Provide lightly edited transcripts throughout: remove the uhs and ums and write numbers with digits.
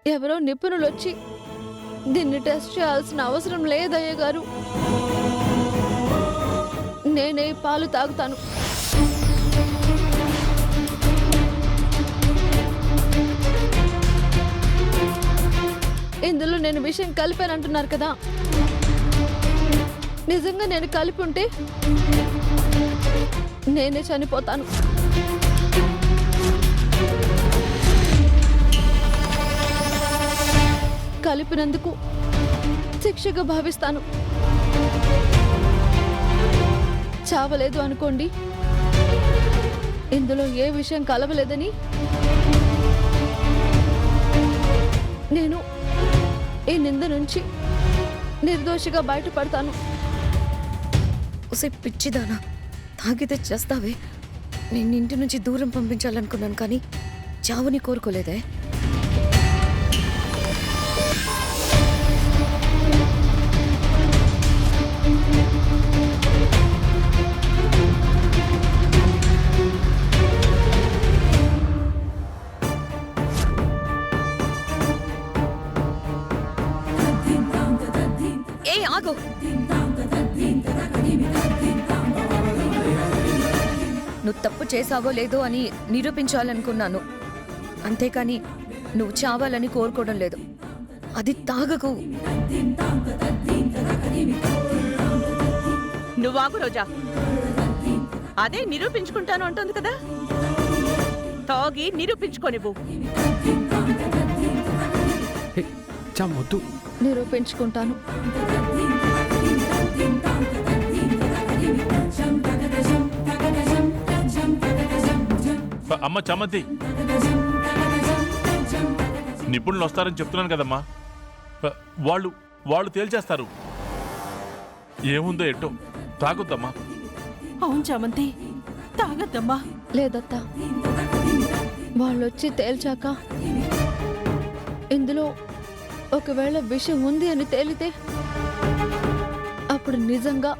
ఎవరో నిపుణులు వచ్చి దీన్ని టెస్ట్ చేయాల్సిన అవసరం లేదయ్య గారు. నేనే పాలు తాగుతాను. ఇందులో నేను విషయం కలిపానంటున్నారు కదా, నిజంగా నేను కలిపి ఉంటే నేనే చనిపోతాను. కలిపినందుకు శిక్షగా భావిస్తాను. చావలేదు అనుకోండి, ఇందులో ఏ విషయం కలవలేదని నేను ఈ నింద నుంచి నిర్దోషిగా బయటపడతాను. ఉసే పిచ్చిదానా, తాగితే చేస్తావే. నేను ఇంటి నుంచి దూరం పంపించాలనుకున్నాను, కానీ చావుని కోరుకోలేదే. ఏ ఆగు, నువ్వు తప్పు చేసావో లేదో అని నిరూపించాలనుకున్నాను, అంతేకాని నువ్వు చావాలని కోరుకోవడం లేదు. అది తాగకు. నువ్వాగు రోజా, అదే నిరూపించుకుంటాను అంటుంది కదా, తాగి నిరూపించుకోనివ్వు. నిరూపించుకుంటాను. అమ్మ చమ్మతి, నిపుణులు వస్తారని చెప్తున్నాను కదమ్మా. వాళ్ళు తేల్చేస్తారు. ఏముందో ఎట్టో తాగొద్దమ్మా. అవును చామంతి, తాగద్దమ్మా. లేదత్తా, వాళ్ళొచ్చి తేల్చాక ఇందులో ఒకవేళ విషం ఉంది అని తేలితే అప్పుడు నిజంగా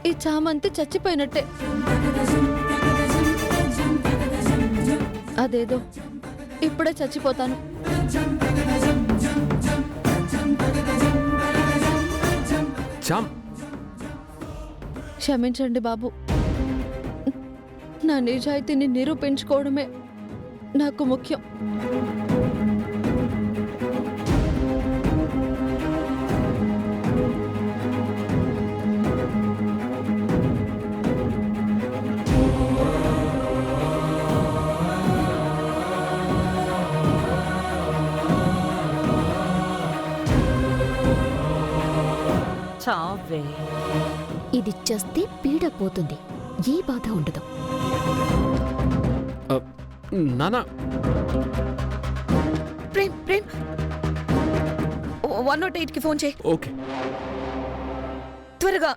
ఈ చామంతి చచ్చిపోయినట్టే. అదేదో ఇప్పుడే చచ్చిపోతాను. క్షమించండి బాబు, నా నిజాయితీని నిరూపించుకోవడమే నాకు ముఖ్యం. చావే. ఇది చేస్తే పీడ పోతుంది, ఏ బాధ ఉండదు. నానా, ప్రేమ్ ప్రేమ్ 108కి ఫోన్ చేయి. ఓకే. త్వరగా.